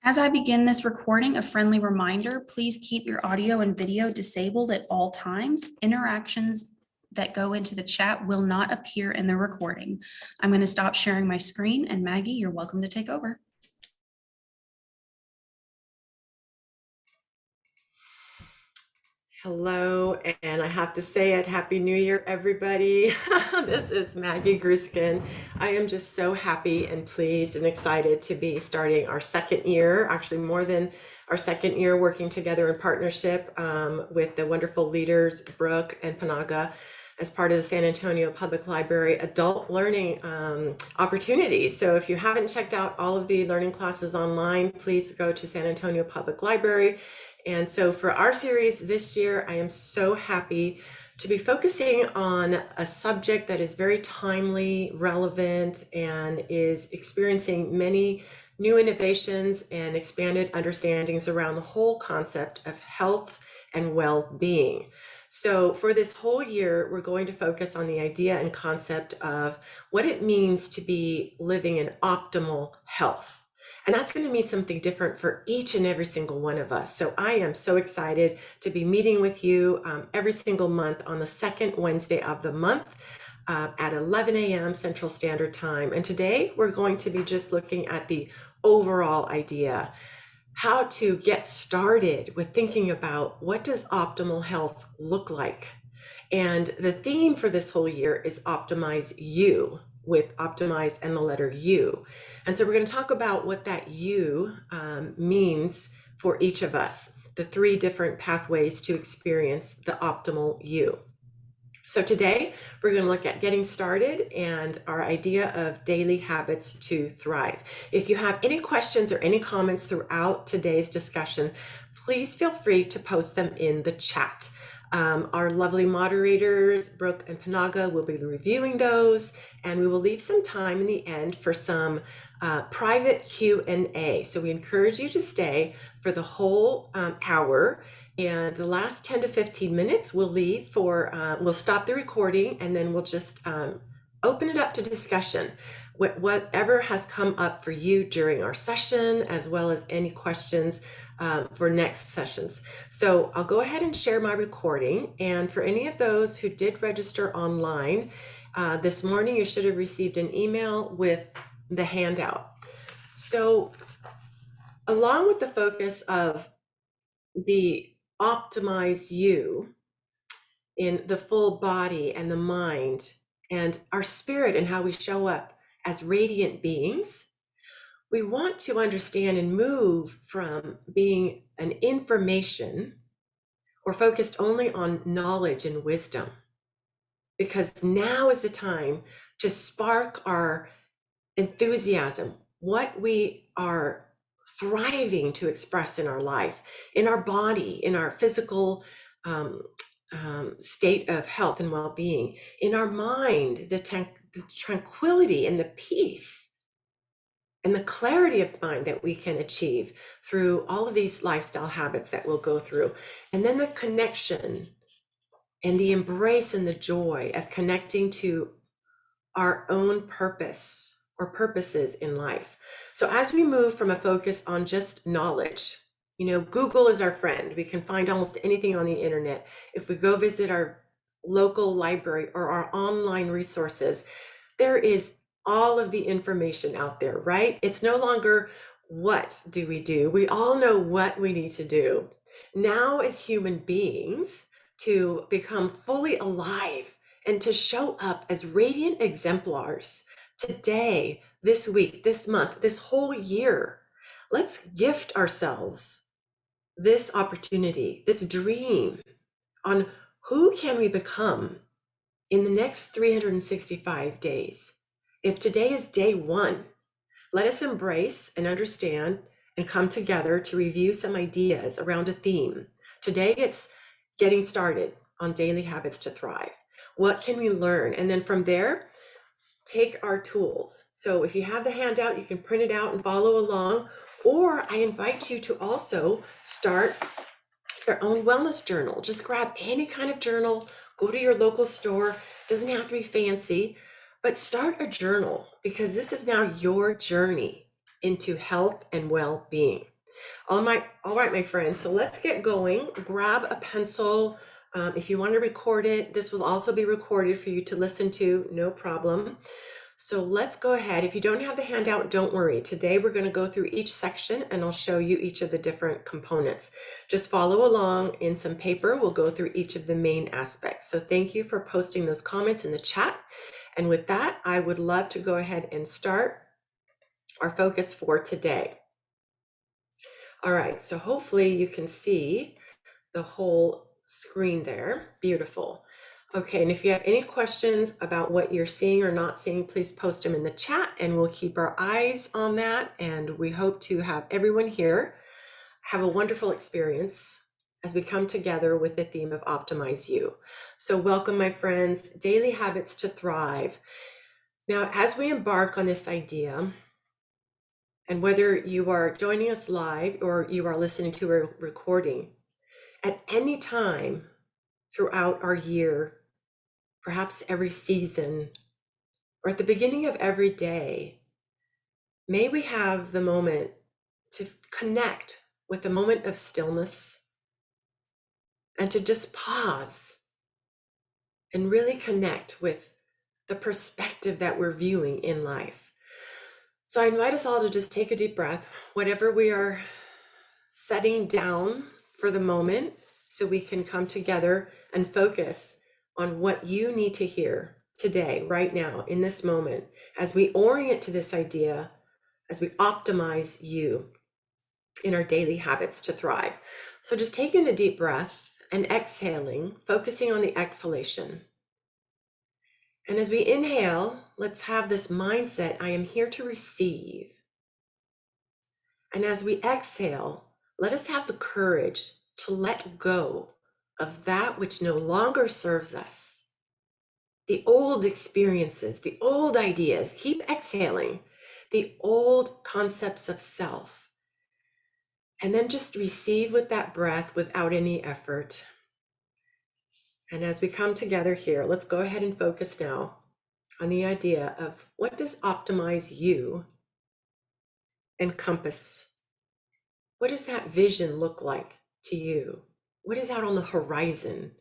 As I begin this recording, a friendly reminder, please keep your audio and video disabled at all times. Interactions that go into the chat will not appear in the recording. I'm going to stop sharing my screen, and Maggie, you're welcome to take over. Hello, and I have to say it, Happy New Year, everybody. This is Maggie Grueskin. I am just so happy and pleased and excited to be starting our second year, actually more than our second year, working together in partnership with the wonderful leaders, Brooke and Panaga, as part of the San Antonio Public Library adult learning opportunities. So if you haven't checked out all of the learning classes online, please go to San Antonio Public Library. And so for our series this year, I am so happy to be focusing on a subject that is very timely, relevant, and is experiencing many new innovations and expanded understandings around the whole concept of health and well-being. So for this whole year, we're going to focus on the idea and concept of what it means to be living in optimal health. And that's going to mean something different for each and every single one of us. So I am so excited to be meeting with you every single month on the second Wednesday of the month at 11 a.m. Central Standard Time. And today we're going to be just looking at the overall idea, how to get started with thinking about what does optimal health look like. And the theme for this whole year is OptimizeU, with optimize and the letter U. And so we're going to talk about what that U means for each of us, the three different pathways to experience the optimal you. So today we're going to look at getting started and our idea of daily habits to thrive. If you have any questions or any comments throughout today's discussion, please feel free to post them in the chat. Our lovely moderators, Brooke and Panaga, will be reviewing those, and we will leave some time in the end for some private Q&A. So we encourage you to stay for the whole hour, and the last 10 to 15 minutes we'll leave for, we'll stop the recording, and then we'll just open it up to discussion. Whatever has come up for you during our session, as well as any questions for next sessions. So I'll go ahead and share my recording. And for any of those who did register online, this morning you should have received an email with the handout. So along with the focus of the OptimizeU in the full body and the mind and our spirit and how we show up as radiant beings, we want to understand and move from being an information or focused only on knowledge and wisdom, because now is the time to spark our enthusiasm, what we are thriving to express in our life, in our body, in our physical state of health and well-being, in our mind, the tranquility and the peace and the clarity of mind that we can achieve through all of these lifestyle habits that we'll go through. And then the connection and the embrace and the joy of connecting to our own purpose or purposes in life. So as we move from a focus on just knowledge, you know, Google is our friend. We can find almost anything on the internet. If we go visit our local library or our online resources, there is all of the information out there, right? It's no longer what do we do? We all know what we need to do. Now as human beings, to become fully alive and to show up as radiant exemplars today, this week, this month, this whole year, let's gift ourselves this opportunity, this dream on who can we become in the next 365 days. If today is day one, let us embrace and understand and come together to review some ideas around a theme. Today it's getting started on daily habits to thrive. What can we learn? And then from there, take our tools. So if you have the handout, you can print it out and follow along, or I invite you to also start your own wellness journal. Just grab any kind of journal, go to your local store, doesn't have to be fancy, but start a journal, because this is now your journey into health and well-being. All right, my friends. So let's get going. Grab a pencil. If you want to record it, this will also be recorded for you to listen to, no problem. So let's go ahead. If you don't have the handout, don't worry. Today we're going to go through each section and I'll show you each of the different components. Just follow along in some paper. We'll go through each of the main aspects. So thank you for posting those comments in the chat. And with that, I would love to go ahead and start our focus for today. All right, so hopefully you can see the whole screen there. Beautiful. Okay, and if you have any questions about what you're seeing or not seeing, please post them in the chat and we'll keep our eyes on that. And we hope to have everyone here have a wonderful experience as we come together with the theme of OptimizeU. So welcome, my friends, daily habits to thrive. Now, as we embark on this idea, and whether you are joining us live or you are listening to a recording, at any time throughout our year, perhaps every season, or at the beginning of every day, may we have the moment to connect with a moment of stillness and to just pause and really connect with the perspective that we're viewing in life. So I invite us all to just take a deep breath, whatever we are setting down for the moment, so we can come together and focus on what you need to hear today, right now, in this moment, as we orient to this idea, as we optimize you in our daily habits to thrive. So just taking a deep breath and exhaling, focusing on the exhalation. And as we inhale, let's have this mindset, I am here to receive. And as we exhale, let us have the courage to let go of that which no longer serves us. The old experiences, the old ideas, keep exhaling, the old concepts of self. And then just receive with that breath without any effort. And as we come together here, let's go ahead and focus now on the idea of what does OptimizeU encompass? What does that vision look like to you? What is out on the horizon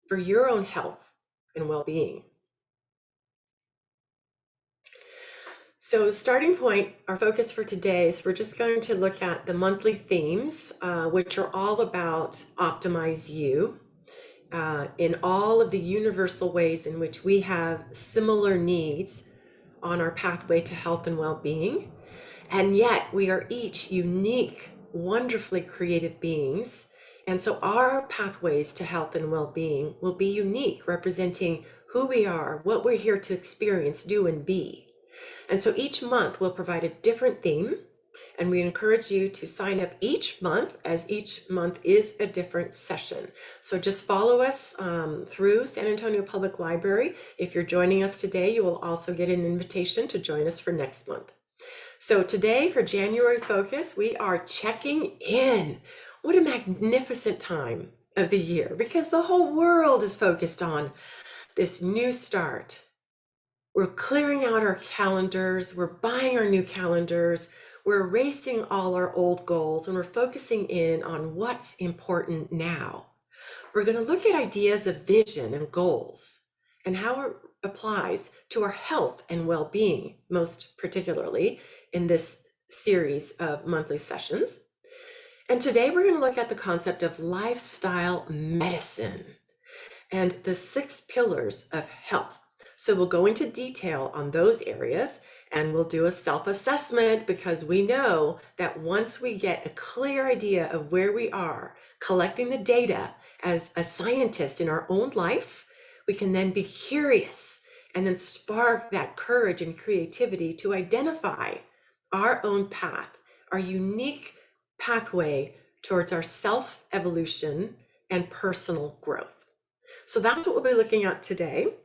for your own health and well-being? So starting point, our focus for today is we're just going to look at the monthly themes, which are all about OptimizeU, in all of the universal ways in which we have similar needs on our pathway to health and well-being. And yet we are each unique, wonderfully creative beings. And so our pathways to health and well-being will be unique, representing who we are, what we're here to experience, do, and be. And so each month we'll provide a different theme, and we encourage you to sign up each month, as each month is a different session. So just follow us through San Antonio Public Library. If you're joining us today, you will also get an invitation to join us for next month. So today for January Focus, we are checking in. What a magnificent time of the year, because the whole world is focused on this new start. We're clearing out our calendars, we're buying our new calendars, we're erasing all our old goals, and we're focusing in on what's important now. We're going to look at ideas of vision and goals and how it applies to our health and well-being, most particularly in this series of monthly sessions. And today we're going to look at the concept of lifestyle medicine and the 6 pillars of health. So we'll go into detail on those areas, and we'll do a self-assessment, because we know that once we get a clear idea of where we are, collecting the data as a scientist in our own life, we can then be curious and then spark that courage and creativity to identify our own path, our unique pathway towards our self-evolution and personal growth. So that's what we'll be looking at today.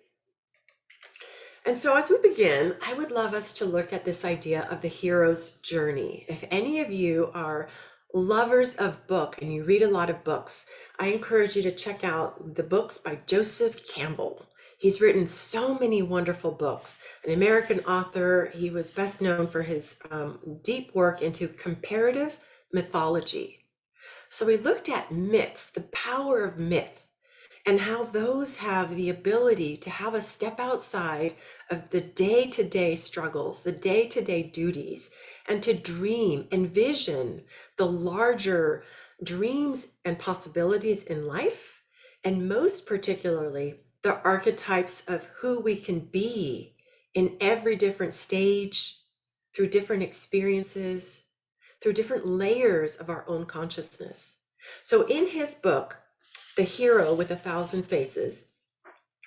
And so as we begin, I would love us to look at this idea of the hero's journey. If any of you are lovers of book and you read a lot of books, I encourage you to check out the books by Joseph Campbell. He's written so many wonderful books. An American author, he was best known for his deep work into comparative mythology. So we looked at myths, the power of myth, and how those have the ability to have us step outside of the day-to-day struggles, the day-to-day duties, and to dream, envision the larger dreams and possibilities in life, and most particularly, the archetypes of who we can be in every different stage, through different experiences, through different layers of our own consciousness. So in his book, The Hero with 1,000 Faces,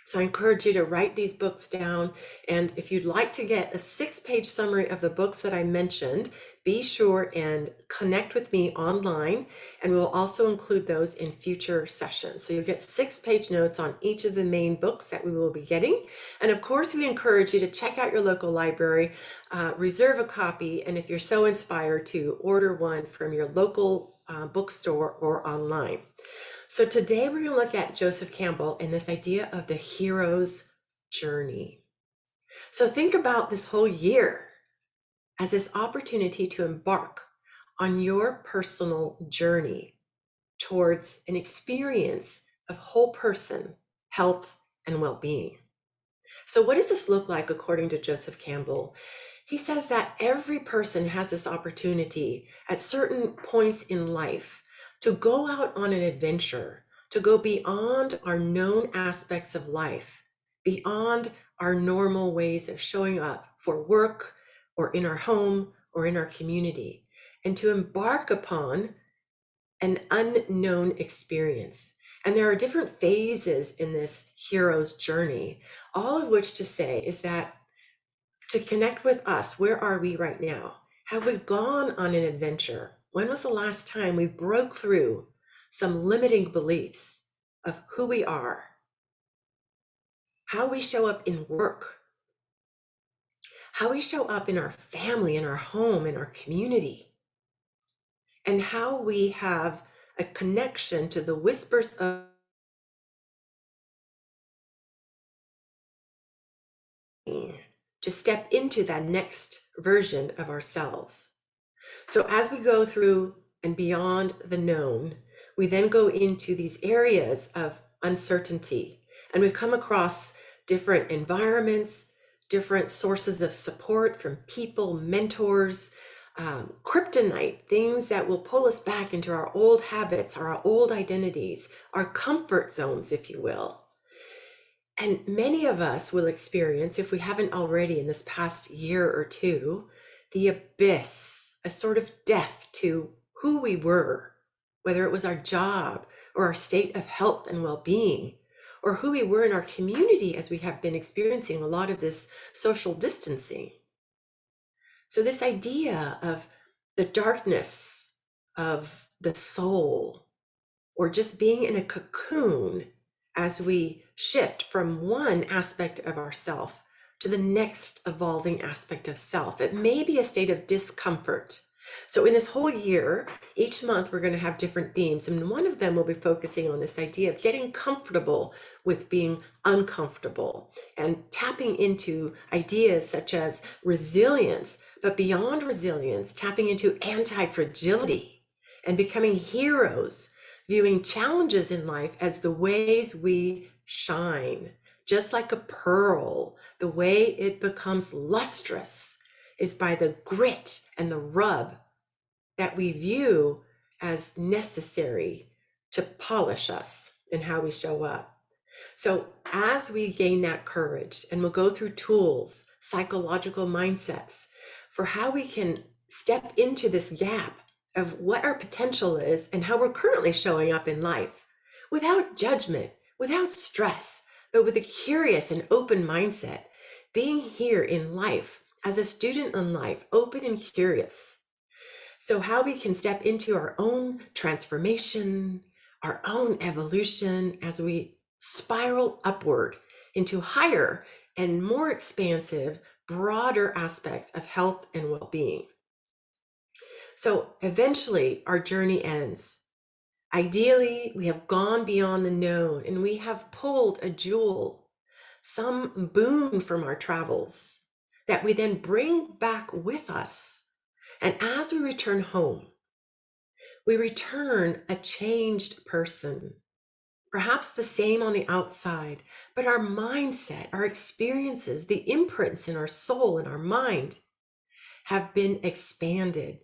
so I encourage you to write these books down. And if you'd like to get a 6-page summary of the books that I mentioned, be sure and connect with me online. And we will also include those in future sessions. So you'll get 6-page notes on each of the main books that we will be getting. And of course, we encourage you to check out your local library, reserve a copy. And if you're so inspired, to order one from your local bookstore or online. So today we're going to look at Joseph Campbell and this idea of the hero's journey. So think about this whole year as this opportunity to embark on your personal journey towards an experience of whole person health and well-being. So what does this look like according to Joseph Campbell? He says that every person has this opportunity at certain points in life to go out on an adventure, to go beyond our known aspects of life, beyond our normal ways of showing up for work or in our home or in our community, and to embark upon an unknown experience. And there are different phases in this hero's journey, all of which to say is that to connect with us, where are we right now? Have we gone on an adventure? When was the last time we broke through some limiting beliefs of who we are, how we show up in work, how we show up in our family, in our home, in our community, and how we have a connection to the whispers of to step into that next version of ourselves. So as we go through and beyond the known, we then go into these areas of uncertainty, and we come across different environments, different sources of support from people, mentors, kryptonite, things that will pull us back into our old habits, our old identities, our comfort zones, if you will. And many of us will experience, if we haven't already in this past year or two, the abyss, a sort of death to who we were, whether it was our job or our state of health and well-being, or who we were in our community as we have been experiencing a lot of this social distancing. So this idea of the darkness of the soul, or just being in a cocoon as we shift from one aspect of ourself to the next evolving aspect of self. It may be a state of discomfort. So in this whole year, each month we're going to have different themes, and one of them will be focusing on this idea of getting comfortable with being uncomfortable and tapping into ideas such as resilience, but beyond resilience, tapping into anti-fragility and becoming heroes, viewing challenges in life as the ways we shine. Just like a pearl, the way it becomes lustrous is by the grit and the rub that we view as necessary to polish us in how we show up. So as we gain that courage, and we'll go through tools, psychological mindsets for how we can step into this gap of what our potential is and how we're currently showing up in life without judgment, without stress, but with a curious and open mindset, being here in life as a student in life, open and curious. So how we can step into our own transformation, our own evolution as we spiral upward into higher and more expansive, broader aspects of health and well-being. So eventually our journey ends. Ideally, we have gone beyond the known and we have pulled a jewel, some boon from our travels that we then bring back with us. And as we return home, we return a changed person, perhaps the same on the outside, but our mindset, our experiences, the imprints in our soul and our mind have been expanded.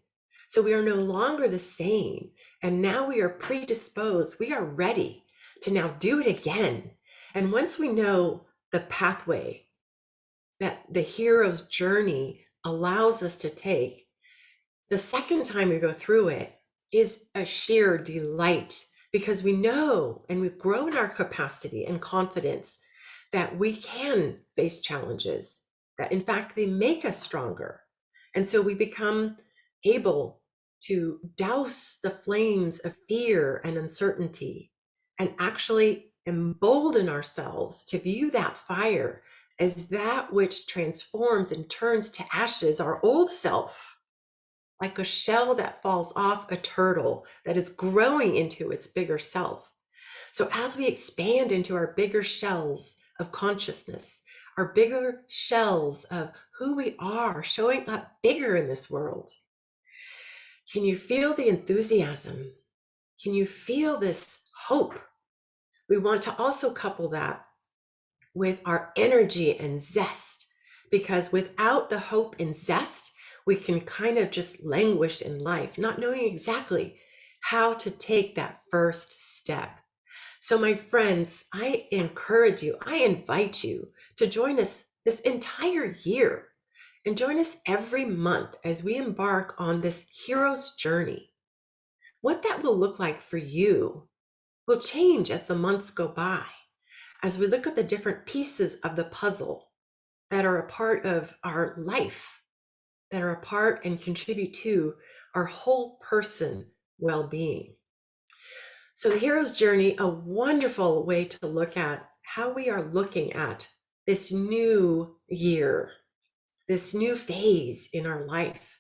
So we are no longer the same. And now we are predisposed, we are ready to now do it again. And once we know the pathway that the hero's journey allows us to take, the second time we go through it is a sheer delight, because we know and we've grown our capacity and confidence that we can face challenges, that in fact they make us stronger. And so we become able to douse the flames of fear and uncertainty and actually embolden ourselves to view that fire as that which transforms and turns to ashes our old self, like a shell that falls off a turtle that is growing into its bigger self. So as we expand into our bigger shells of consciousness, our bigger shells of who we are, showing up bigger in this world, can you feel the enthusiasm? Can you feel this hope? We want to also couple that with our energy and zest, because without the hope and zest, we can kind of just languish in life, not knowing exactly how to take that first step. So my friends, I encourage you, I invite you to join us this entire year and join us every month as we embark on this hero's journey. What that will look like for you will change as the months go by, as we look at the different pieces of the puzzle that are a part of our life, that are a part and contribute to our whole person well-being. So the hero's journey, a wonderful way to look at how we are looking at this new year, this new phase in our life.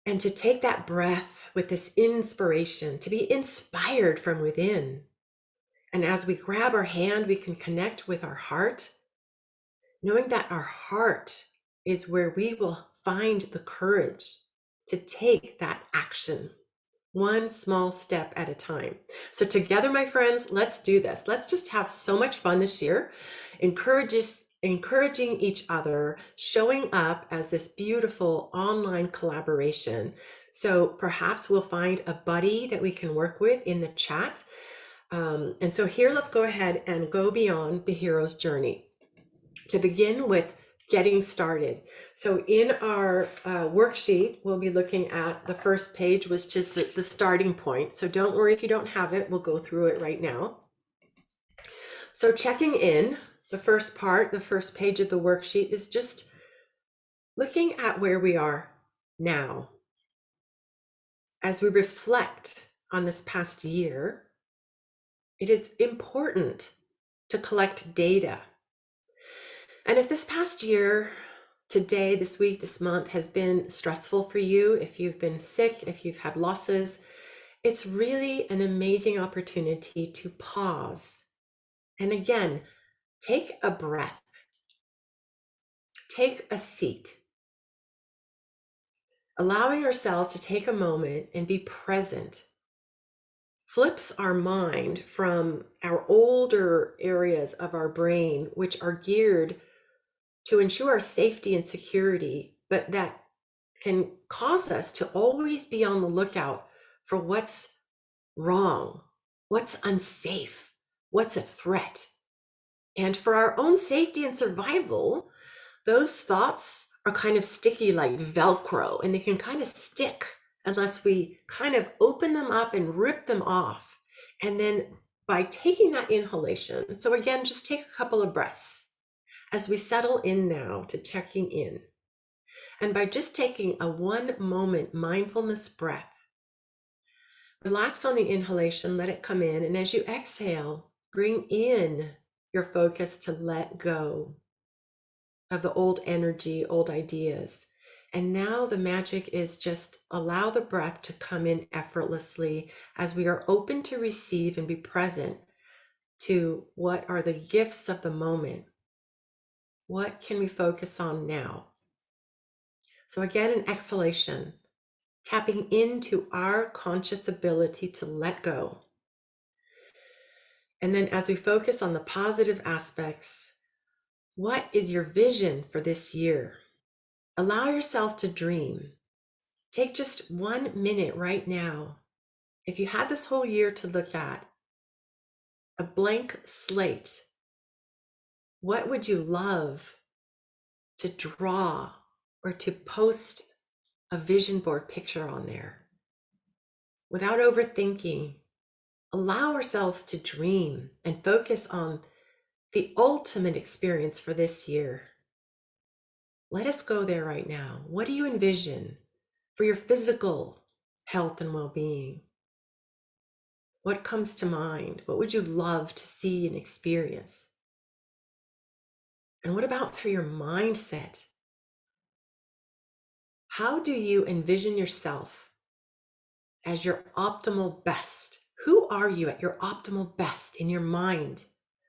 And to take that breath with this inspiration, to be inspired from within. And as we grab our hand, we can connect with our heart, knowing that our heart is where we will find the courage to take that action, one small step at a time. So together, my friends, let's do this. Let's just have so much fun this year, encouraging each other, showing up as this beautiful online collaboration. So perhaps we'll find a buddy that we can work with in the chat. And so here, let's go ahead and go beyond the hero's journey to begin with getting started. So in our worksheet, we'll be looking at the first page, which is the starting point. So don't worry if you don't have it, we'll go through it right now. So checking in, the first part, the first page of the worksheet is just looking at where we are now. As we reflect on this past year, it is important to collect data. And if this past year, today, this week, this month has been stressful for you, if you've been sick, if you've had losses, it's really an amazing opportunity to pause. And again, take a breath, take a seat, allowing ourselves to take a moment and be present flips our mind from our older areas of our brain, which are geared to ensure our safety and security, but that can cause us to always be on the lookout for what's wrong, what's unsafe, what's a threat. And for our own safety and survival, those thoughts are kind of sticky like Velcro, and they can kind of stick unless we kind of open them up and rip them off. And then by taking that inhalation, so again, just take a couple of breaths as we settle in now to checking in. And by just taking a 1 moment mindfulness breath, relax on the inhalation, let it come in. And as you exhale, bring in your focus to let go of the old energy, old ideas. And now the magic is just allow the breath to come in effortlessly as we are open to receive and be present to what are the gifts of the moment. What can we focus on now? So again, an exhalation, tapping into our conscious ability to let go. And then as we focus on the positive aspects, what is your vision for this year? Allow yourself to dream. Take just 1 minute right now. If you had this whole year to look at, a blank slate, what would you love to draw or to post a vision board picture on there? Without overthinking, allow ourselves to dream and focus on the ultimate experience for this year. Let us go there right now. What do you envision for your physical health and well-being? What comes to mind? What would you love to see and experience? And what about for your mindset? How do you envision yourself as your optimal best? Who are you at your optimal best in your mind?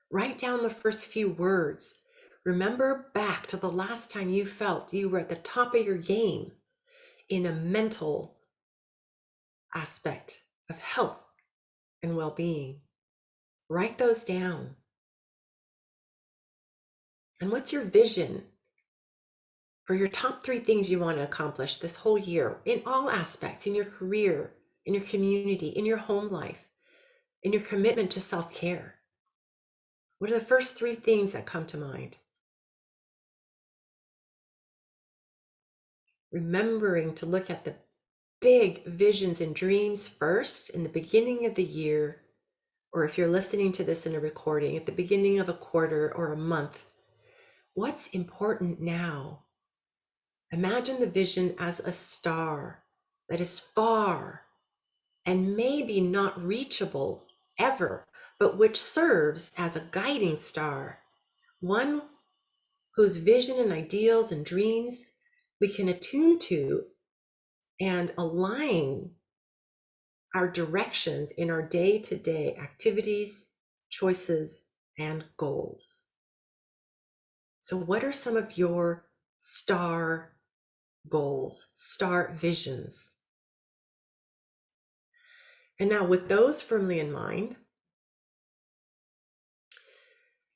Write down the first few words. Remember back to the last time you felt you were at the top of your game in a mental aspect of health and well-being. Write those down. And what's your vision for your top 3 things you want to accomplish this whole year in all aspects, in your career, in your community, in your home life, in your commitment to self-care? What are the first 3 things that come to mind? Remembering to look at the big visions and dreams first in the beginning of the year, or if you're listening to this in a recording, at the beginning of a quarter or a month. What's important now? Imagine the vision as a star that is far and maybe not reachable ever, but which serves as a guiding star, one whose vision and ideals and dreams we can attune to and align our directions in our day-to-day activities, choices, and goals. So what are some of your star goals, star visions? And now with those firmly in mind,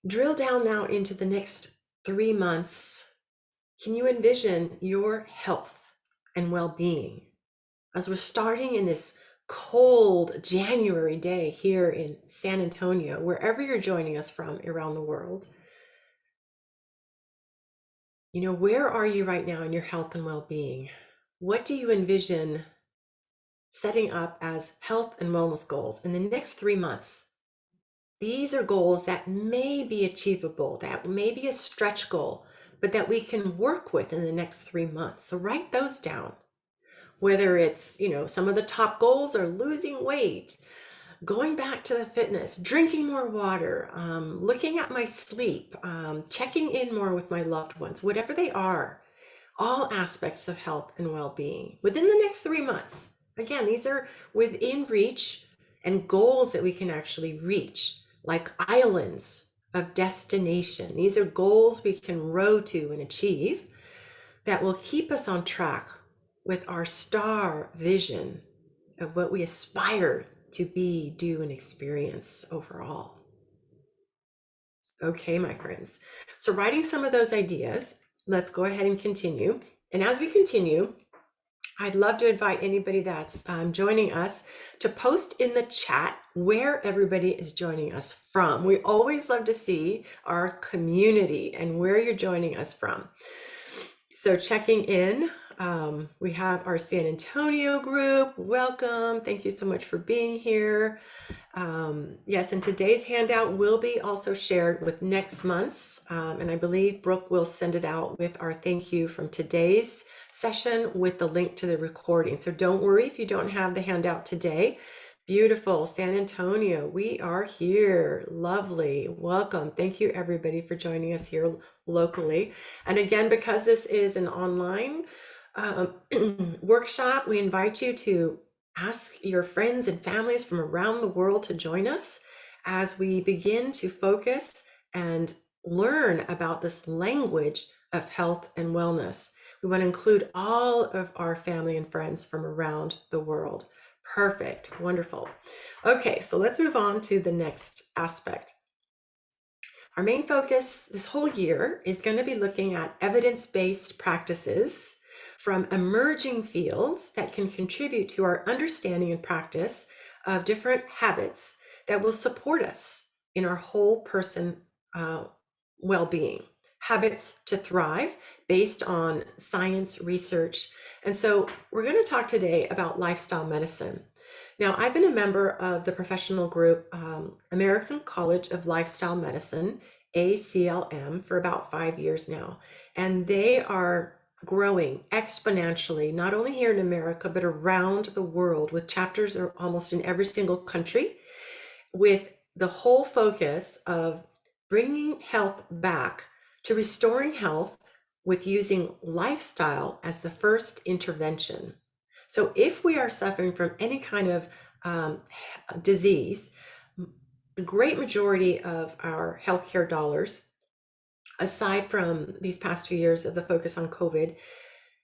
drill down now into the next 3 months. Can you envision your health and well-being as we're starting in this cold January day here in San Antonio, wherever you're joining us from around the world? You know, where are you right now in your health and well-being? What do you envision setting up as health and wellness goals in the next 3 months? These are goals that may be achievable, that may be a stretch goal, but that we can work with in the next 3 months. So write those down. Whether it's, some of the top goals are losing weight, going back to the fitness, drinking more water, looking at my sleep, checking in more with my loved ones, whatever they are, all aspects of health and well-being within the next 3 months. Again, these are within reach and goals that we can actually reach, like islands of destination. These are goals we can row to and achieve that will keep us on track with our star vision of what we aspire to be, do, and experience overall. Okay, my friends. So writing some of those ideas, let's go ahead and continue. And as we continue, I'd love to invite anybody that's joining us to post in the chat where everybody is joining us from. We always love to see our community and where you're joining us from. So checking in, we have our San Antonio group. Welcome. Thank you so much for being here. Yes, and today's handout will be also shared with next month's, and I believe Brooke will send it out with our thank you from today's session with the link to the recording. So don't worry if you don't have the handout today. Beautiful San Antonio, we are here. Lovely. Welcome. Thank you everybody for joining us here locally. And again, because this is an online workshop, we invite you to ask your friends and families from around the world to join us as we begin to focus and learn about this language of health and wellness. We want to include all of our family and friends from around the world. Perfect. Wonderful. Okay, so let's move on to the next aspect. Our main focus this whole year is going to be looking at evidence-based practices from emerging fields that can contribute to our understanding and practice of different habits that will support us in our whole person well-being. Habits to thrive based on science research. And so we're going to talk today about lifestyle medicine. Now, I've been a member of the professional group American College of Lifestyle Medicine, ACLM, for about 5 years now. And they are growing exponentially, not only here in America, but around the world, with chapters almost in every single country, with the whole focus of bringing health back to restoring health with using lifestyle as the first intervention. So if we are suffering from any kind of disease, the great majority of our healthcare dollars, aside from these past 2 years of the focus on COVID,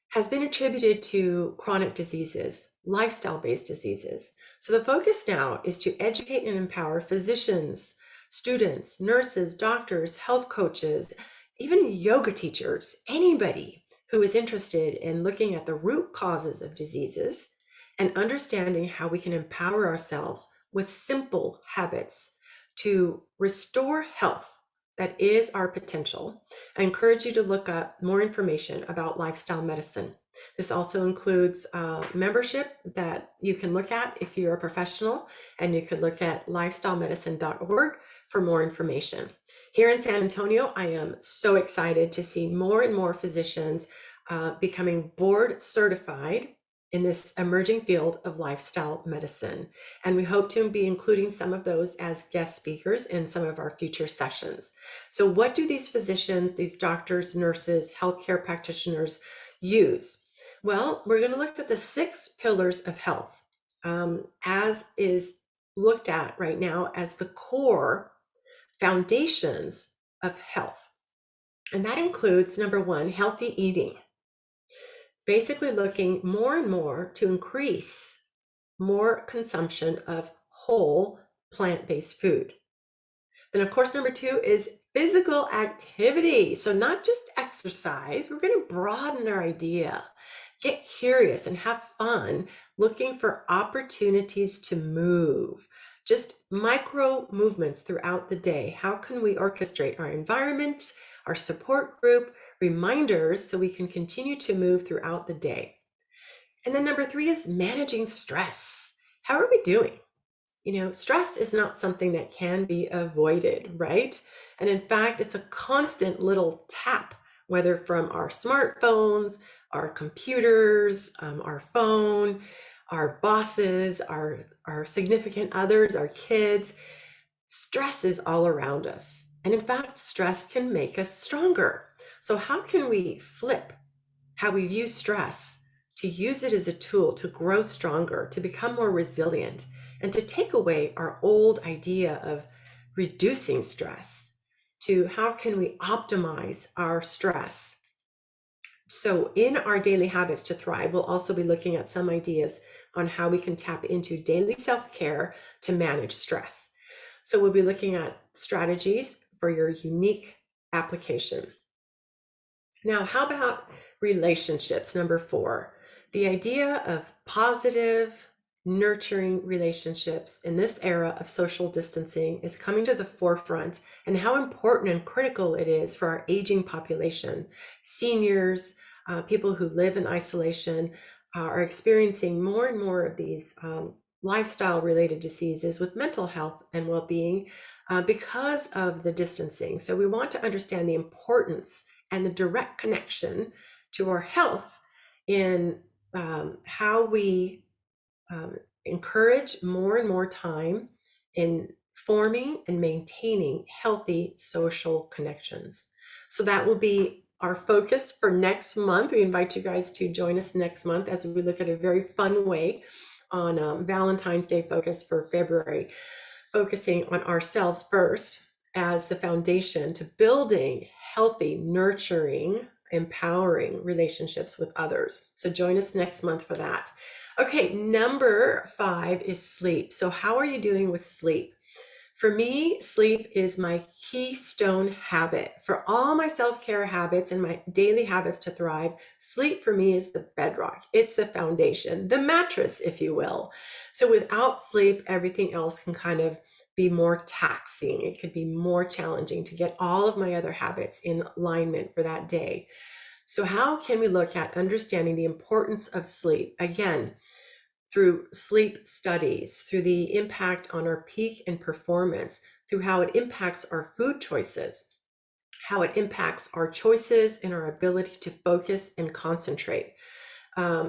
has been attributed to chronic diseases, lifestyle-based diseases. So the focus now is to educate and empower physicians, students, nurses, doctors, health coaches, even yoga teachers, anybody who is interested in looking at the root causes of diseases and understanding how we can empower ourselves with simple habits to restore health that is our potential. I encourage you to look up more information about lifestyle medicine. This also includes membership that you can look at if you're a professional, and you could look at lifestylemedicine.org for more information. Here in San Antonio, I am so excited to see more and more physicians becoming board certified in this emerging field of lifestyle medicine. And we hope to be including some of those as guest speakers in some of our future sessions. So what do these physicians, these doctors, nurses, healthcare practitioners use? Well, we're going to look at the 6 pillars of health, as is looked at right now as the core foundations of health. And that includes, number 1, healthy eating. Basically looking more and more to increase more consumption of whole plant-based food. Then of course, number 2 is physical activity. So not just exercise, we're going to broaden our idea, get curious and have fun looking for opportunities to move. Just micro movements throughout the day. How can we orchestrate our environment, our support group, reminders so we can continue to move throughout the day? And then number 3 is managing stress. How are we doing? You know, stress is not something that can be avoided, right? And in fact, it's a constant little tap, whether from our smartphones, our computers, our phone, our bosses, our significant others, our kids. Stress is all around us. And in fact, stress can make us stronger. So how can we flip how we view stress to use it as a tool to grow stronger, to become more resilient, and to take away our old idea of reducing stress to how can we optimize our stress? So in our daily habits to thrive, we'll also be looking at some ideas on how we can tap into daily self-care to manage stress. So we'll be looking at strategies for your unique application. Now, how about relationships? Number 4, the idea of positive, nurturing relationships in this era of social distancing is coming to the forefront, and how important and critical it is for our aging population. Seniors, people who live in isolation, are experiencing more and more of these lifestyle related diseases with mental health and well-being because of the distancing. So we want to understand the importance and the direct connection to our health in how we encourage more and more time in forming and maintaining healthy social connections. So that will be our focus for next month. We invite you guys to join us next month as we look at a very fun way on Valentine's Day focus for February. focusing on ourselves first as the foundation to building healthy, nurturing, empowering relationships with others. So join us next month for that. Okay, number 5 is sleep. So how are you doing with sleep? For me, sleep is my keystone habit. For all my self-care habits and my daily habits to thrive, sleep for me is the bedrock. It's the foundation, the mattress, if you will. So without sleep, everything else can kind of be more taxing. It could be more challenging to get all of my other habits in alignment for that day. So how can we look at understanding the importance of sleep? Again, through sleep studies, through the impact on our peak and performance, through how it impacts our food choices, how it impacts our choices and our ability to focus and concentrate.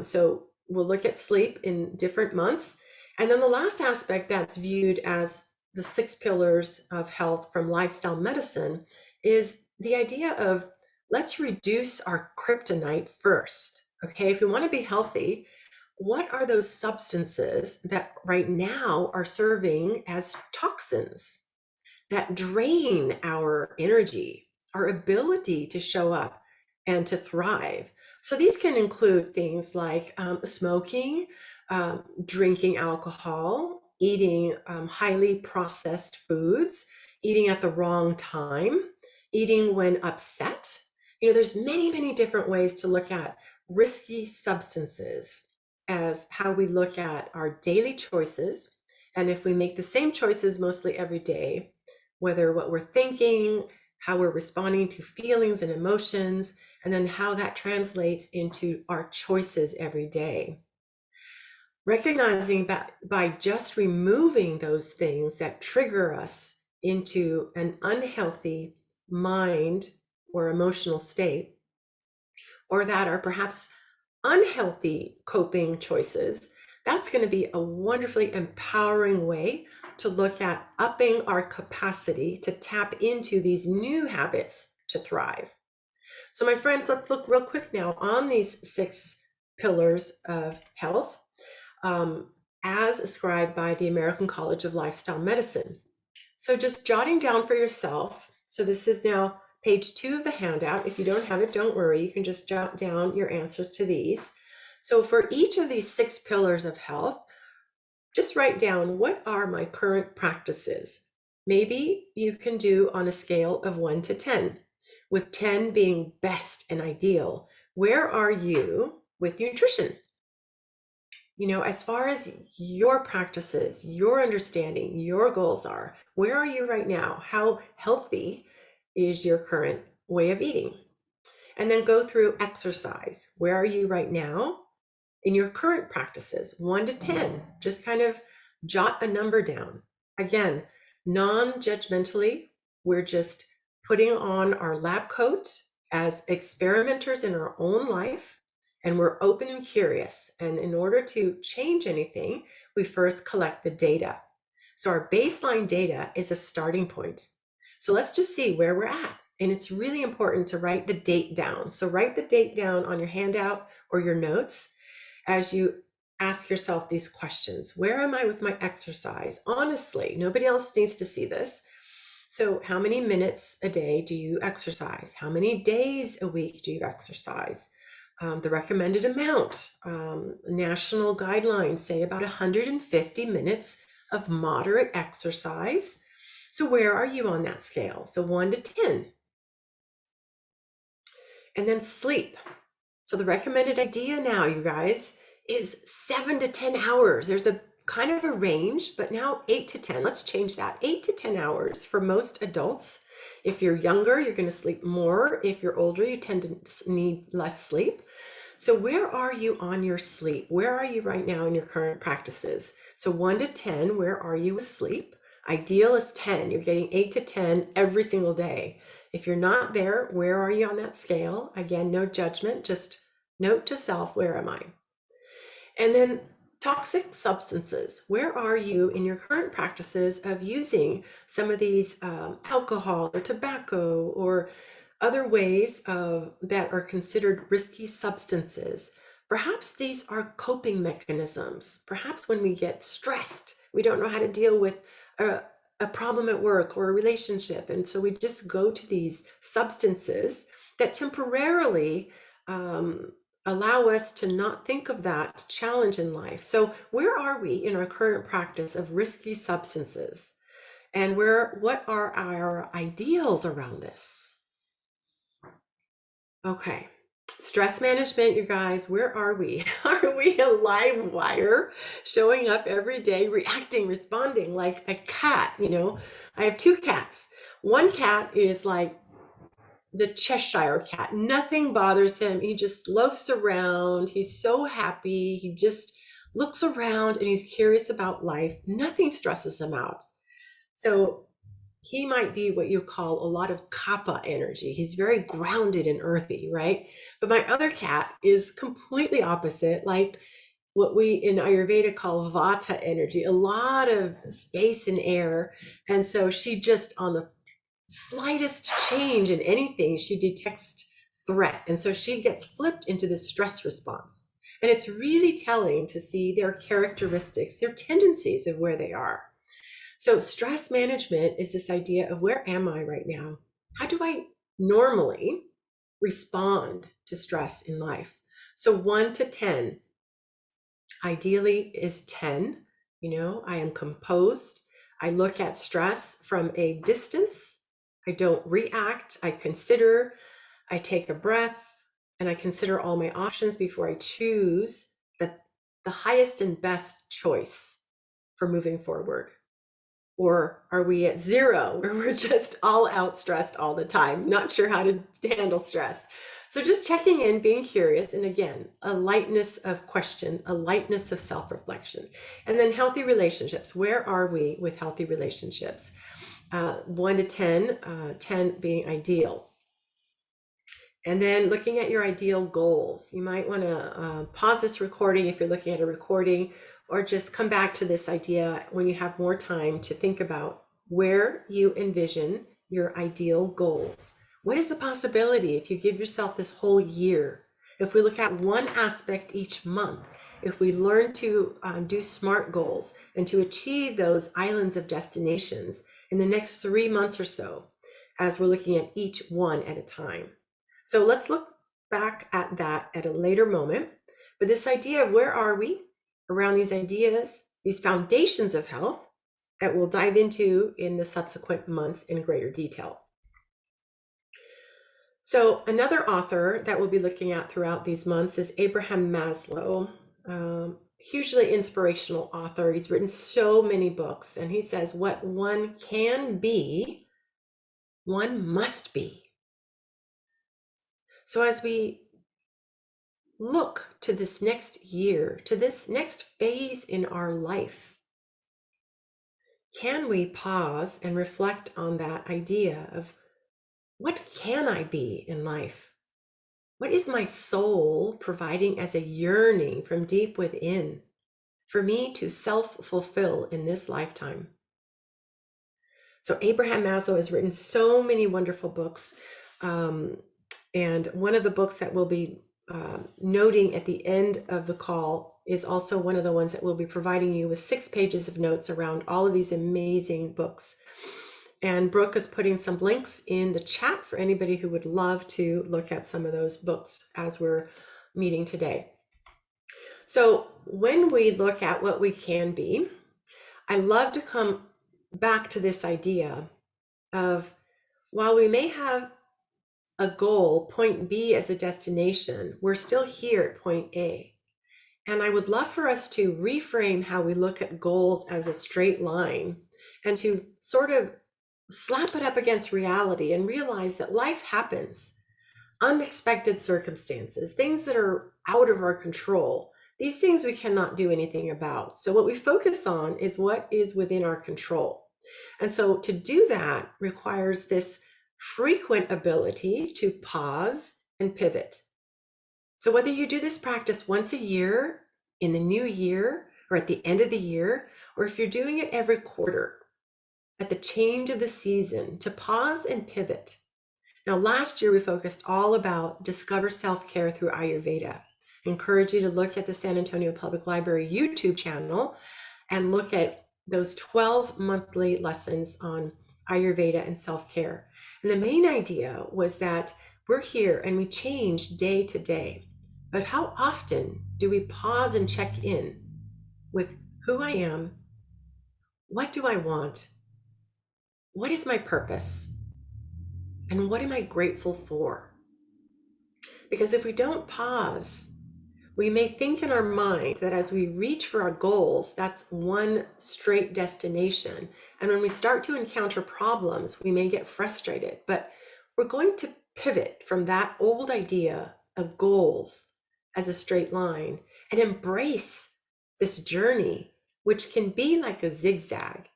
So we'll look at sleep in different months. And then the last aspect that's viewed as the 6 pillars of health from lifestyle medicine is the idea of let's reduce our kryptonite first. Okay, if we want to be healthy, what are those substances that right now are serving as toxins that drain our energy, our ability to show up and to thrive? So these can include things like smoking, drinking alcohol, eating highly processed foods, eating at the wrong time, eating when upset. There's many, many different ways to look at risky substances as how we look at our daily choices. And if we make the same choices mostly every day, whether what we're thinking, how we're responding to feelings and emotions, and then how that translates into our choices every day. Recognizing that by just removing those things that trigger us into an unhealthy mind or emotional state, or that are perhaps unhealthy coping choices, that's going to be a wonderfully empowering way to look at upping our capacity to tap into these new habits to thrive. So my friends, let's look real quick now on these 6 pillars of health as ascribed by the American College of Lifestyle Medicine. So just jotting down for yourself. So this is now page 2 of the handout. If you don't have it, don't worry. You can just jot down your answers to these. So for each of these 6 pillars of health, just write down, what are my current practices? Maybe you can do on a scale of 1 to 10, with 10 being best and ideal. Where are you with nutrition? As far as your practices, your understanding, your goals are, where are you right now? How healthy is your current way of eating? And then go through exercise. Where are you right now in your current practices? 1 to 10, just kind of jot a number down. Again, non-judgmentally, we're just putting on our lab coat as experimenters in our own life, and we're open and curious. And in order to change anything, we first collect the data. So our baseline data is a starting point. So let's just see where we're at. And it's really important to write the date down. So write the date down on your handout or your notes as you ask yourself these questions. Where am I with my exercise? Honestly, nobody else needs to see this. So how many minutes a day do you exercise? How many days a week do you exercise? The recommended amount. National guidelines say about 150 minutes of moderate exercise. So where are you on that scale? So 1 to 10. And then sleep. So the recommended idea now, you guys, is 7 to 10 hours. There's a kind of a range, but now 8 to 10. Let's change that. 8 to 10 hours for most adults. If you're younger, you're going to sleep more. If you're older, you tend to need less sleep. So where are you on your sleep? Where are you right now in your current practices? So 1 to 10, where are you with sleep? Ideal is 10. You're getting 8 to 10 every single day. If you're not there, where are you on that scale? Again, no judgment, just note to self, where am I? And then toxic substances. Where are you in your current practices of using some of these alcohol or tobacco or other ways that are considered risky substances? Perhaps these are coping mechanisms. Perhaps when we get stressed, we don't know how to deal with a problem at work or a relationship. And so we just go to these substances that temporarily allow us to not think of that challenge in life. So where are we in our current practice of risky substances? And what are our ideals around this? Okay. Stress management, you guys, where are we? Are we a live wire showing up every day, reacting, responding like a cat? I have 2 cats. One cat is like the Cheshire cat. Nothing bothers him. He just loafs around. He's so happy. He just looks around and he's curious about life. Nothing stresses him out. So he might be what you call a lot of kapha energy. He's very grounded and earthy, right? But my other cat is completely opposite, like what we in Ayurveda call vata energy, a lot of space and air. And so she just, on the slightest change in anything, she detects threat. And so she gets flipped into the stress response. And it's really telling to see their characteristics, their tendencies of where they are. So stress management is this idea of where am I right now? How do I normally respond to stress in life? So 1 to 10, ideally is 10. I am composed. I look at stress from a distance. I don't react. I consider, I take a breath, and I consider all my options before I choose the highest and best choice for moving forward. Or are we at 0 where we're just all out stressed all the time, not sure how to handle stress? So just checking in, being curious, and again, a lightness of question, a lightness of self-reflection. And then healthy relationships. Where are we with healthy relationships? 1 to 10, 10 being ideal. And then looking at your ideal goals. You might want to pause this recording if you're looking at a recording, or just come back to this idea when you have more time to think about where you envision your ideal goals. What is the possibility if you give yourself this whole year? If we look at one aspect each month, if we learn to do SMART goals and to achieve those islands of destinations in the next 3 months or so, as we're looking at each one at a time. So let's look back at that at a later moment. But this idea of where are we around these ideas, these foundations of health that we'll dive into in the subsequent months in greater detail. So another author that we'll be looking at throughout these months is Abraham Maslow, hugely inspirational author. He's written so many books, and he says what one can be, one must be. So as we look to this next year, to this next phase in our life, can we pause and reflect on that idea of what can I be in life? What is my soul providing as a yearning from deep within for me to self-fulfill in this lifetime? So Abraham Maslow has written so many wonderful books. And one of the books that we'll be noting at the end of the call is also one of the ones that we'll be providing you with 6 pages of notes around all of these amazing books. And Brooke is putting some links in the chat for anybody who would love to look at some of those books as we're meeting today. So when we look at what we can be, I love to come back to this idea of, while we may have a goal, point B as a destination, we're still here at point A. And I would love for us to reframe how we look at goals as a straight line, and to sort of slap it up against reality and realize that life happens. Unexpected circumstances, things that are out of our control, these things we cannot do anything about. So what we focus on is what is within our control. And so to do that requires this frequent ability to pause and pivot. So whether you do this practice once a year, in the new year, or at the end of the year, or if you're doing it every quarter, at the change of the season, to pause and pivot. Now, last year we focused all about discover self-care through Ayurveda. I encourage you to look at the San Antonio Public Library YouTube channel and look at those 12 monthly lessons on Ayurveda and self-care. And the main idea was that we're here and we change day to day. But how often do we pause and check in with who I am? What do I want? What is my purpose? And what am I grateful for? Because if we don't pause, we may think in our mind that as we reach for our goals, that's one straight destination. And when we start to encounter problems, we may get frustrated. But we're going to pivot from that old idea of goals as a straight line and embrace this journey, which can be like a zigzag,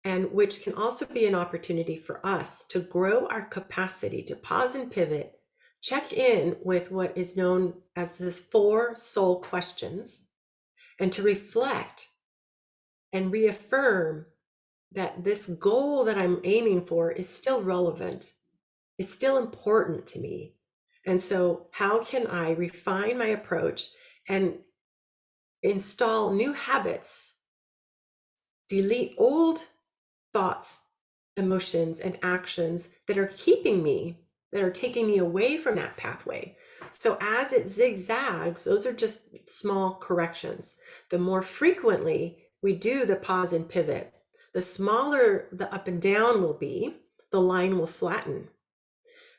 and which can also be an opportunity for us to grow our capacity to pause and pivot, check in with what is known as the 4 soul questions, and to reflect and reaffirm that this goal that I'm aiming for is still relevant. It's still important to me. And so how can I refine my approach and install new habits, delete old thoughts, emotions, and actions that are keeping me, that are taking me away from that pathway. So as it zigzags, those are just small corrections. The more frequently we do the pause and pivot, the smaller the up and down will be, the line will flatten.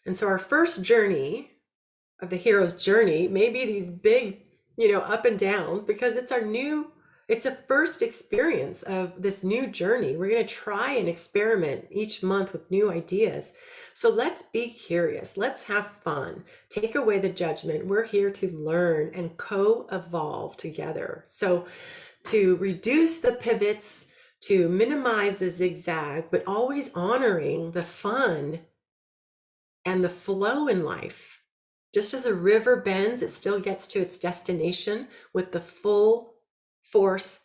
And so our first journey of the hero's journey may be these big, up and downs, because it's a first experience of this new journey. We're going to try and experiment each month with new ideas. So let's be curious. Let's have fun. Take away the judgment. We're here to learn and co-evolve together. So to reduce the pivots, to minimize the zigzag, but always honoring the fun and the flow in life. Just as a river bends, it still gets to its destination with the full force,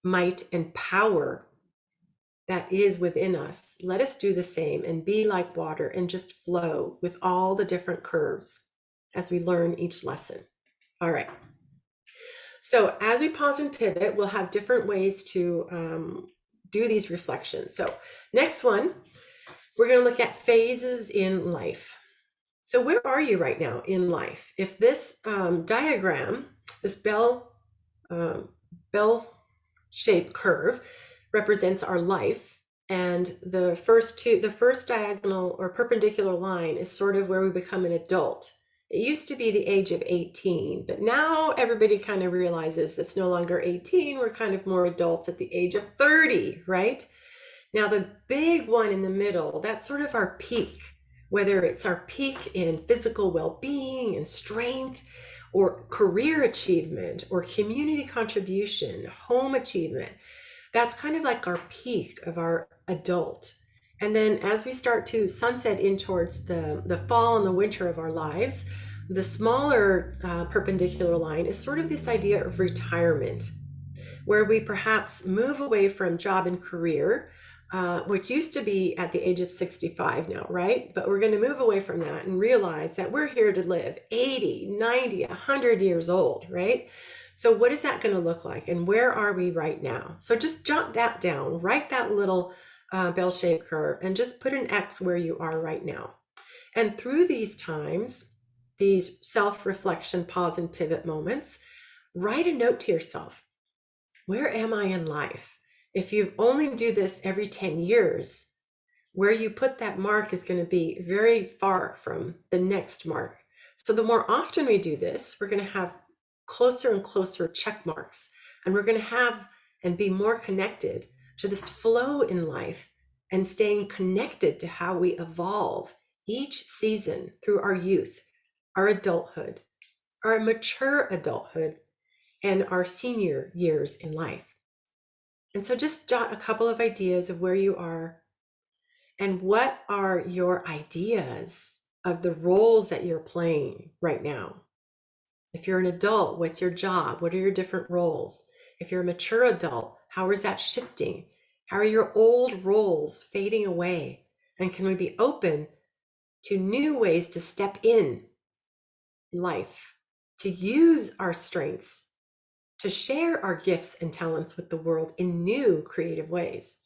might, and power that is within us. Let us do the same and be like water and just flow with all the different curves as we learn each lesson. All right. So as we pause and pivot, we'll have different ways to do these reflections. So next one, we're going to look at phases in life. So where are you right now in life? If this diagram, this bell-shaped curve represents our life, and the first diagonal or perpendicular line is sort of where we become an adult. It used to be the age of 18, but now everybody kind of realizes that's no longer 18. We're kind of more adults at the age of 30, right? Now the big one in the middle, that's sort of our peak, whether it's our peak in physical well-being and strength, or career achievement, or community contribution, home achievement. That's kind of like our peak of our adult. And then as we start to sunset in towards the fall and the winter of our lives, the smaller perpendicular line is sort of this idea of retirement, where we perhaps move away from job and career, which used to be at the age of 65 now, right? But we're going to move away from that and realize that we're here to live 80, 90, 100 years old, right? So what is that going to look like? And where are we right now? So just jot that down, write that little bell-shaped curve, and just put an X where you are right now. And through these times, these self-reflection, pause and pivot moments, write a note to yourself. Where am I in life? If you only do this every 10 years, where you put that mark is going to be very far from the next mark. So the more often we do this, we're going to have closer and closer check marks, and we're going to have and be more connected to this flow in life and staying connected to how we evolve each season through our youth, our adulthood, our mature adulthood, and our senior years in life. And so just jot a couple of ideas of where you are and what are your ideas of the roles that you're playing right now. If you're an adult, what's your job? What are your different roles? If you're a mature adult, how is that shifting? How are your old roles fading away? And can we be open to new ways to step in life, to use our strengths to share our gifts and talents with the world in new creative ways.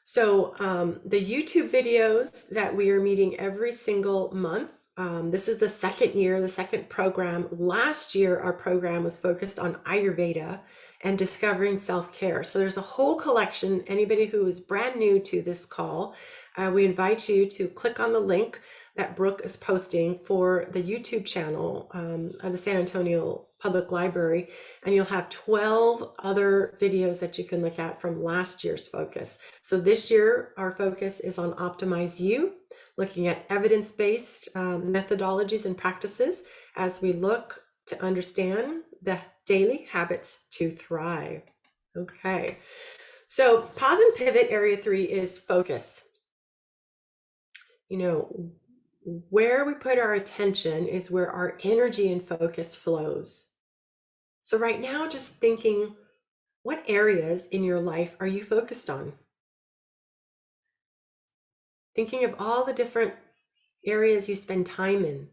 So the YouTube videos that we are meeting every single month, this is the second year, the second program. Last year, our program was focused on Ayurveda and discovering self-care. So there's a whole collection. Anybody who is brand new to this call, we invite you to click on the link that Brooke is posting for the YouTube channel of the San Antonio Public Library, and you'll have 12 other videos that you can look at from last year's focus. So this year, our focus is on OptimizeU, looking at evidence-based methodologies and practices as we look to understand the daily habits to thrive. Okay, so pause and pivot area 3 is focus. You know, where we put our attention is where our energy and focus flows. So right now, just thinking, what areas in your life are you focused on? Thinking of all the different areas you spend time in.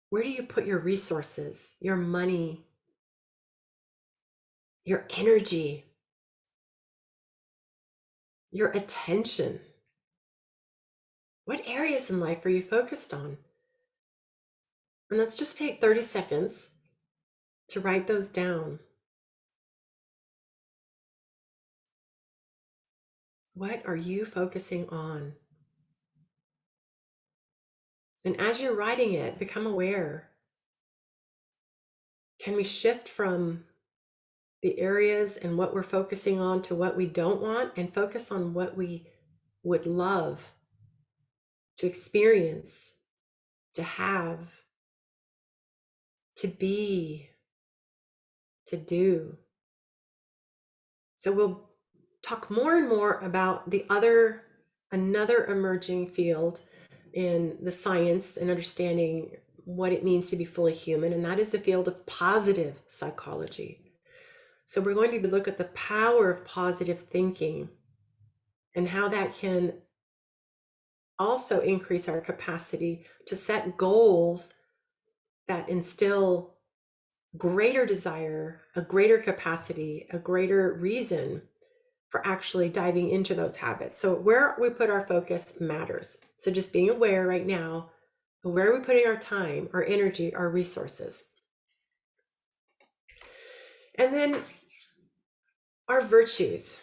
Where do you put your resources, your money, your energy, your attention? What areas in life are you focused on? And let's just take 30 seconds to write those down. What are you focusing on? And as you're writing it, become aware. Can we shift from the areas and what we're focusing on to what we don't want, and focus on what we would love to experience, to have, to be, to do? So we'll talk more and more about another emerging field in the science and understanding what it means to be fully human, and that is the field of positive psychology. So we're going to look at the power of positive thinking and how that can also increase our capacity to set goals that instill greater desire, a greater capacity, a greater reason for actually diving into those habits. So where we put our focus matters. So just being aware right now, where are we putting our time, our energy, our resources? And then our virtues.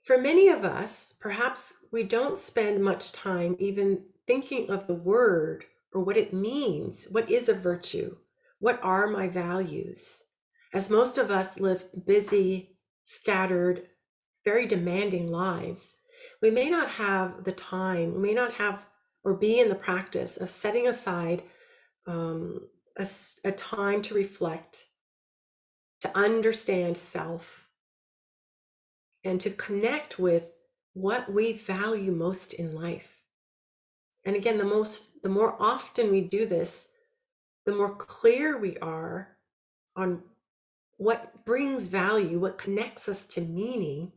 For many of us, perhaps we don't spend much time even thinking of the word or what it means. What is a virtue? What are my values? As most of us live busy, scattered, very demanding lives, we may not have the time, we may not have or be in the practice of setting aside a time to reflect, to understand self, and to connect with what we value most in life. And again, the more often we do this, the more clear we are on what brings value, what connects us to meaning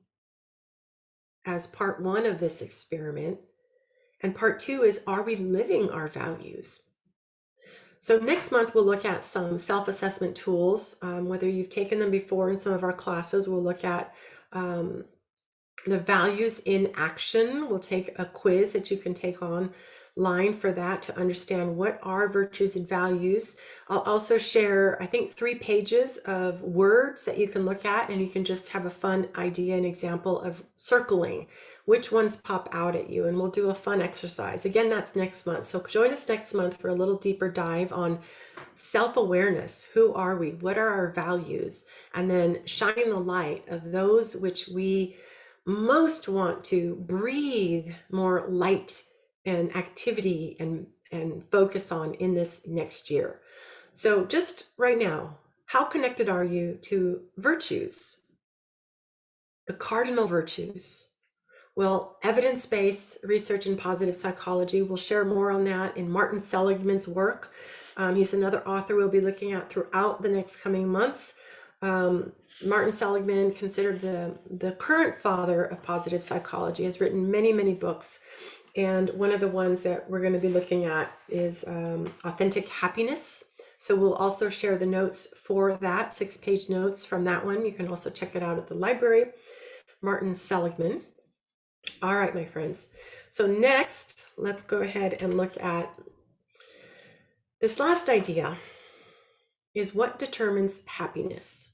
as part 1 of this experiment. And part 2 is, are we living our values? So next month, we'll look at some self-assessment tools. Whether you've taken them before in some of our classes, we'll look at the values in action. We'll take a quiz that you can take online for that to understand what are virtues and values. I'll also share, I think, 3 pages of words that you can look at, and you can just have a fun idea and example of circling which ones pop out at you, and we'll do a fun exercise. Again, that's next month. So join us next month for a little deeper dive on self-awareness. Who are we? What are our values? And then shine the light of those which we most want to breathe more light and activity and focus on in this next year. So just right now, how connected are you to virtues? The cardinal virtues. Well, evidence-based research in positive psychology, we'll share more on that in Martin Seligman's work. He's another author we'll be looking at throughout the next coming months. Martin Seligman, considered the current father of positive psychology, has written many, many books. And one of the ones that we're going to be looking at is Authentic Happiness, So we'll also share the notes for that, 6-page notes from that one. You can also check it out at the library. Martin Seligman. All right, my friends. So next, let's go ahead and look at this last idea is what determines happiness.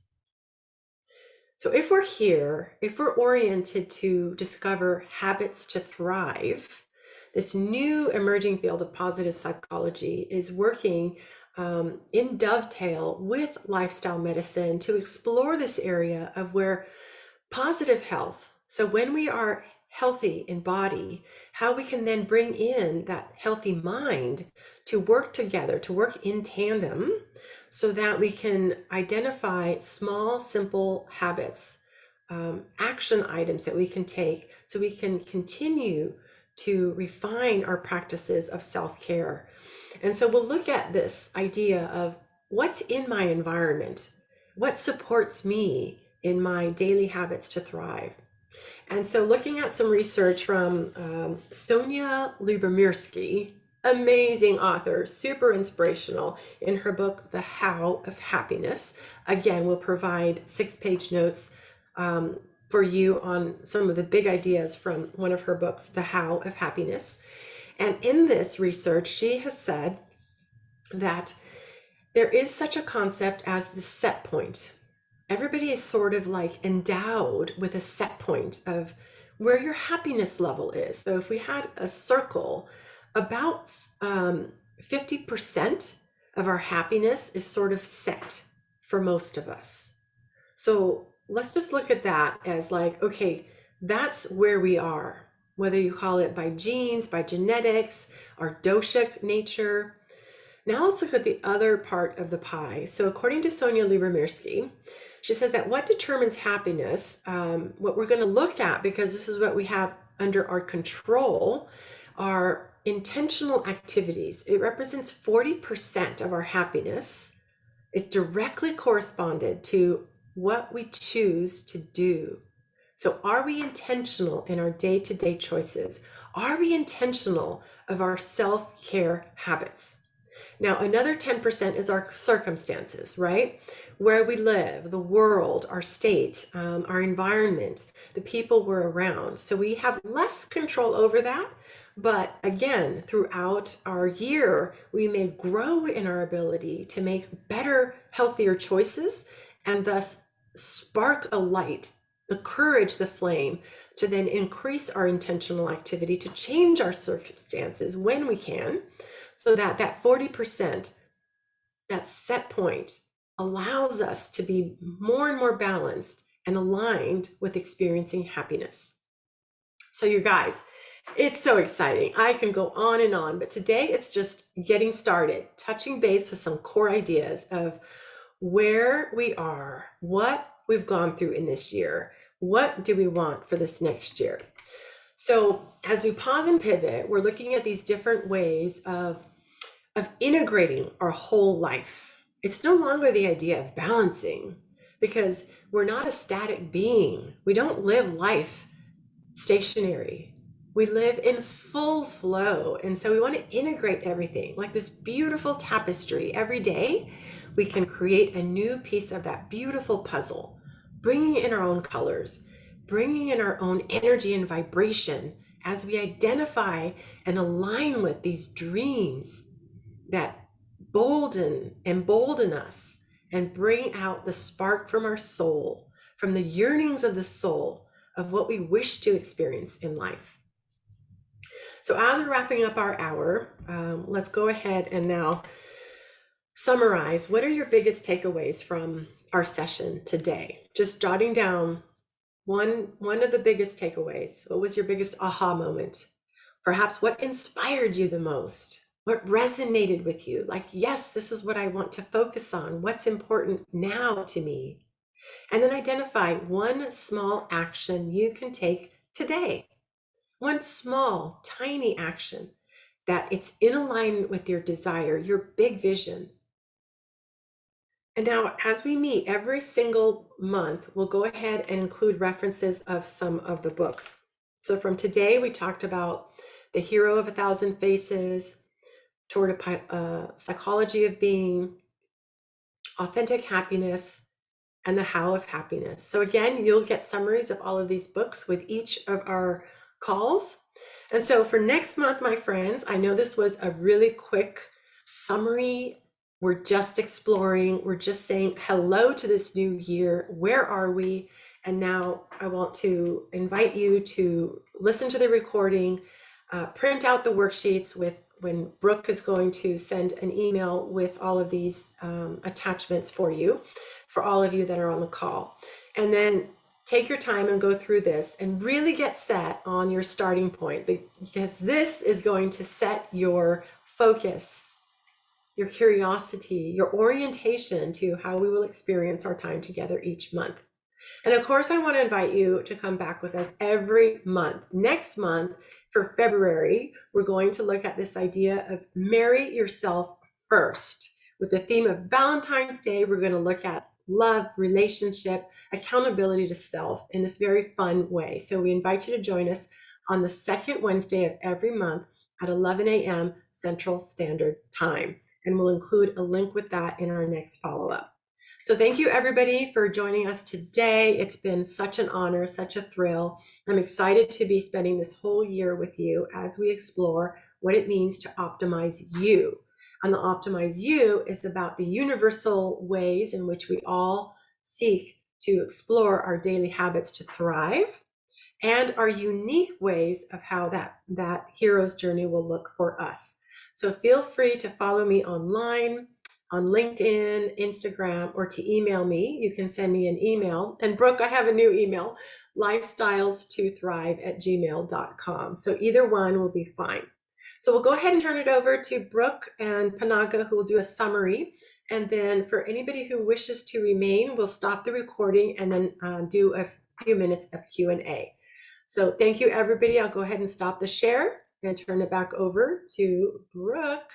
So if we're here, if we're oriented to discover habits to thrive, this new emerging field of positive psychology is working in dovetail with lifestyle medicine to explore this area of where positive health, so when we are healthy in body, how we can then bring in that healthy mind to work together, to work in tandem, so that we can identify small, simple habits, action items that we can take so we can continue to refine our practices of self-care. And so we'll look at this idea of what's in my environment, what supports me in my daily habits to thrive. And so looking at some research from Sonia Lyubomirsky, amazing author, super inspirational, in her book, The How of Happiness. Again, we'll provide 6-page notes for you on some of the big ideas from one of her books, The How of Happiness. And in this research, she has said that there is such a concept as the set point. Everybody is sort of like endowed with a set point of where your happiness level is. So if we had a circle, about 50% of our happiness is sort of set for most of us. So let's just look at that as like, okay, that's where we are, whether you call it by genes, by genetics, our doshic nature. Now let's look at the other part of the pie. So according to Sonia Lyubomirsky, she says that what determines happiness, what we're going to look at, because this is what we have under our control, are intentional activities. It represents 40% of our happiness. Is directly corresponded to what we choose to do. So are we intentional in our day-to-day choices? Are we intentional of our self-care habits? Now, another 10% is our circumstances, right? Where we live, the world, our state, our environment, the people we're around. So we have less control over that. But again, throughout our year, we may grow in our ability to make better, healthier choices and thus spark a light, the courage, the flame, to then increase our intentional activity to change our circumstances when we can, so that that 40%, that set point, allows us to be more and more balanced and aligned with experiencing happiness. So you guys, it's so exciting. I can go on and on, but today it's just getting started, touching base with some core ideas of where we are, what we've gone through in this year, what do we want for this next year. So as we pause and pivot, we're looking at these different ways of integrating our whole life. It's no longer the idea of balancing, because we're not a static being. We don't live life stationary. We live in full flow. And so we want to integrate everything like this beautiful tapestry. Every day, we can create a new piece of that beautiful puzzle, bringing in our own colors, bringing in our own energy and vibration as we identify and align with these dreams that embolden us and bring out the spark from our soul, from the yearnings of the soul of what we wish to experience in life. So as we're wrapping up our hour, let's go ahead and now summarize. What are your biggest takeaways from our session today? Just jotting down one of the biggest takeaways. What was your biggest aha moment? Perhaps what inspired you the most? What resonated with you? Like, yes, this is what I want to focus on. What's important now to me? And then identify one small action you can take today. One small, tiny action that it's in alignment with your desire, your big vision. And now, as we meet every single month, we'll go ahead and include references of some of the books. So from today, we talked about The Hero of a Thousand Faces, toward a psychology of being, authentic happiness, and the how of happiness. So again, you'll get summaries of all of these books with each of our calls. And so for next month, my friends, I know this was a really quick summary. We're just exploring, we're just saying hello to this new year. Where are we? And now I want to invite you to listen to the recording, print out the worksheets with when Brooke is going to send an email with all of these attachments for you, for all of you that are on the call. And then take your time and go through this and really get set on your starting point, because this is going to set your focus, your curiosity, your orientation to how we will experience our time together each month. And of course, I want to invite you to come back with us every month. Next month, for February, we're going to look at this idea of marry yourself first. With the theme of Valentine's Day, we're going to look at love, relationship, accountability to self in this very fun way. So we invite you to join us on the second Wednesday of every month at 11 a.m. Central Standard Time. And we'll include a link with that in our next follow-up. So thank you everybody for joining us today. It's been such an honor, such a thrill. I'm excited to be spending this whole year with you as we explore what it means to optimize you. And the Optimize You is about the universal ways in which we all seek to explore our daily habits to thrive, and our unique ways of how that hero's journey will look for us. So feel free to follow me online, on LinkedIn, Instagram, or to email me. You can send me an email. And Brooke, I have a new email, lifestyles2thrive@gmail.com. So either one will be fine. So we'll go ahead and turn it over to Brooke and Panaga, who will do a summary. And then for anybody who wishes to remain, we'll stop the recording and then do a few minutes of Q&A. So thank you, everybody. I'll go ahead and stop the share and turn it back over to Brooke.